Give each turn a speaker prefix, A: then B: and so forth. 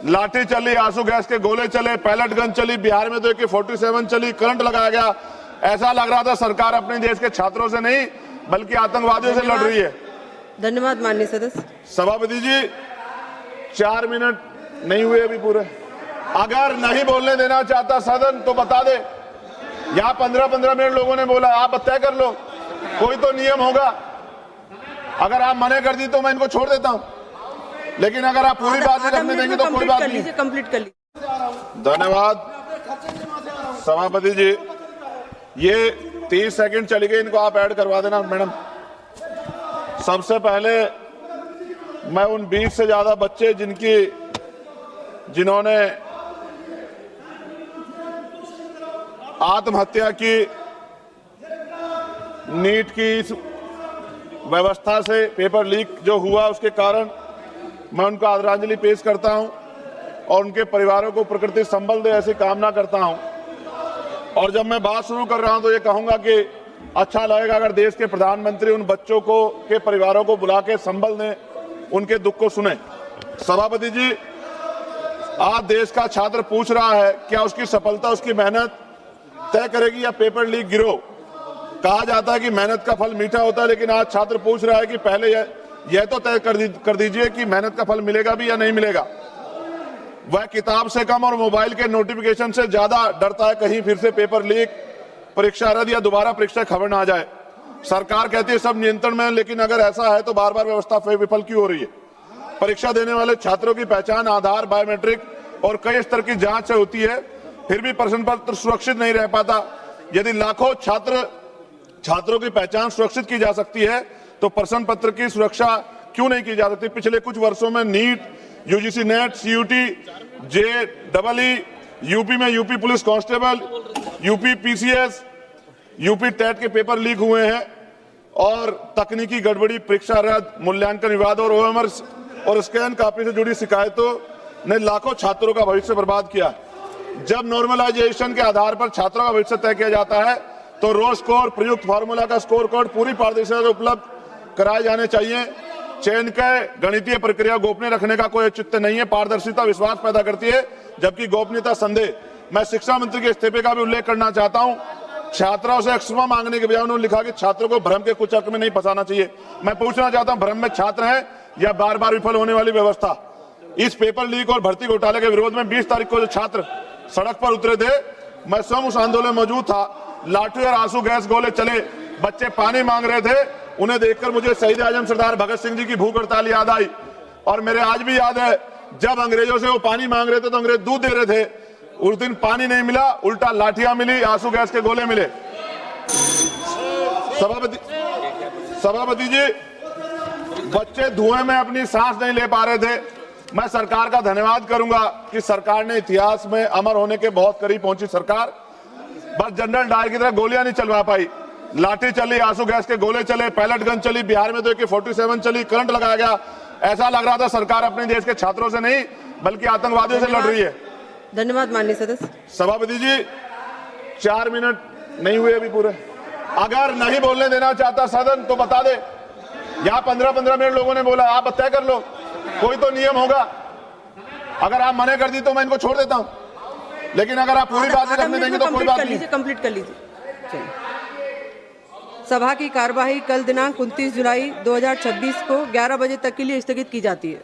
A: लाठी चली, आंसू गैस के गोले चले, पैलेट गन चली, बिहार में तो AK-47 चली, करंट लगाया गया। ऐसा लग रहा था सरकार अपने देश के छात्रों से नहीं बल्कि आतंकवादियों से लड़ रही है।
B: धन्यवाद माननीय सदस्य।
A: सभापति जी 4 मिनट नहीं हुए अभी पूरे। अगर नहीं बोलने देना चाहता सदन तो बता दे। यहाँ 15-15 मिनट लोगों ने बोला, आप तय कर लो, कोई तो नियम होगा। अगर आप मना कर दी तो मैं इनको छोड़ देता हूँ, लेकिन अगर आप पूरी बात नहीं करने देंगे तो कोई बात नहीं।
B: कंप्लीट कर लीजिए।
A: धन्यवाद सभापति जी। ये 30 सेकंड चली गई, इनको आप ऐड करवा देना मैडम। सबसे पहले मैं उन 20 से ज्यादा बच्चे जिन्होंने आत्महत्या की, नीट की इस व्यवस्था से पेपर लीक जो हुआ उसके कारण, मैं उनको आदरांजलि पेश करता हूं और उनके परिवारों को प्रकृति संबल दे ऐसी कामना करता हूं। और जब मैं बात शुरू कर रहा हूं तो ये कहूंगा कि अच्छा लगेगा अगर देश के प्रधानमंत्री उन बच्चों को के परिवारों को बुला के संबल दें, उनके दुख को सुने। सभापति जी, आज देश का छात्र पूछ रहा है क्या उसकी सफलता उसकी मेहनत तय करेगी या पेपर लीक गिरोह। कहा जाता है कि मेहनत का फल मीठा होता है, लेकिन आज छात्र पूछ रहा है कि पहले यह तो तय कर दीजिए कि मेहनत का फल मिलेगा भी या नहीं मिलेगा। वह किताब से कम और मोबाइल के नोटिफिकेशन से ज्यादा डरता है कहीं फिर से पेपर लीक, परीक्षा रद्द या दोबारा परीक्षा खबर ना आ जाए। सरकार कहती है सब नियंत्रण में, लेकिन अगर ऐसा है तो बार बार व्यवस्था विफल क्यों हो रही है। परीक्षा देने वाले छात्रों की पहचान आधार, बायोमेट्रिक और कई स्तर की जांच से होती है, फिर भी प्रश्न पत्र सुरक्षित नहीं रह पाता। यदि लाखों छात्रों की पहचान सुरक्षित की जा सकती है तो प्रश्न पत्र की सुरक्षा क्यों नहीं की जा सकती। पिछले कुछ वर्षों में NEET, UGC NET, CUT, JEE, UP में UP police constable, UP PCS, UP TET के पेपर लीक हुए हैं और तकनीकी गड़बड़ी, परीक्षा रद्द, मूल्यांकन विवाद और OMR और स्कैन कॉपी से जुड़ी शिकायतों ने लाखों छात्रों का भविष्य बर्बाद किया। जब नॉर्मलाइजेशन के आधार पर छात्रों का भविष्य तय किया जाता है तो रो स्कोर, प्रयुक्त फार्मूला का स्कोर कोड पूरी पारदर्शिता से उपलब्ध कराए जाने चाहिए। चयन के गणितीय प्रक्रिया गोपनीय रखने का कोई औचित्य नहीं है। पारदर्शिता विश्वास पैदा करती है, जबकि गोपनीयता संदेह। मैं शिक्षा मंत्री के इस्तीफे का भी उल्लेख करना चाहता हूं। छात्रों से क्षमा मांगने के बजाय उन्होंने लिखा कि छात्रों को भ्रम के कुचक्र में नहीं फंसाना चाहिए। मैं पूछना चाहता हूं, भ्रम में छात्र हैं या बार बार विफल होने वाली व्यवस्था। इस पेपर लीक और भर्ती घोटाले के विरोध में 20 तारीख को जो छात्र सड़क पर उतरे थे, मैं स्वयं उस आंदोलन में मौजूद था। लाठी और आंसू गैस गोले चले, बच्चे पानी मांग रहे थे। उन्हें देखकर मुझे शहीद आजम सरदार भगत सिंह जी की भूख हड़ताल याद आई। और मेरे आज भी याद है जब अंग्रेजों से वो पानी मांग रहे थे तो अंग्रेज दूध दे रहे थे। उस दिन पानी नहीं मिला, उल्टा लाठियां मिली, आंसू गैस के गोले मिले। सभापति जी, बच्चे धुएं में अपनी सांस नहीं ले पा रहे थे। मैं सरकार का धन्यवाद करूंगा कि सरकार ने इतिहास में अमर होने के बहुत करीब पहुंची सरकार। बस जनरल डायर की तरह गोलियां नहीं चलवा पाई। लाठी चली, आंसू गैस के गोले चले, पैलेट गन चली, बिहार में तो AK-47 चली, करंट लगाया गया। ऐसा लग रहा था सरकार अपने देश के छात्रों से नहीं बल्कि आतंकवादियों से लड़ रही है।
B: धन्यवाद माननीय सदस्य।
A: सभापति जी 4 मिनट नहीं हुए अभी पूरे। अगर नहीं बोलने देना चाहता सदन तो बता दे। यहाँ 15-15 मिनट लोगों ने बोला, आप तय कर लो, कोई तो नियम होगा। अगर आप मना कर दी तो मैं इनको छोड़ देता हूँ, लेकिन अगर आप पूरी बात नहीं करने देंगे तो कोई बात नहीं।
B: कंप्लीट कर लीजिए। सभा की कार्यवाही कल दिनांक 29 जुलाई 2026 को 11 बजे तक के लिए स्थगित की जाती है।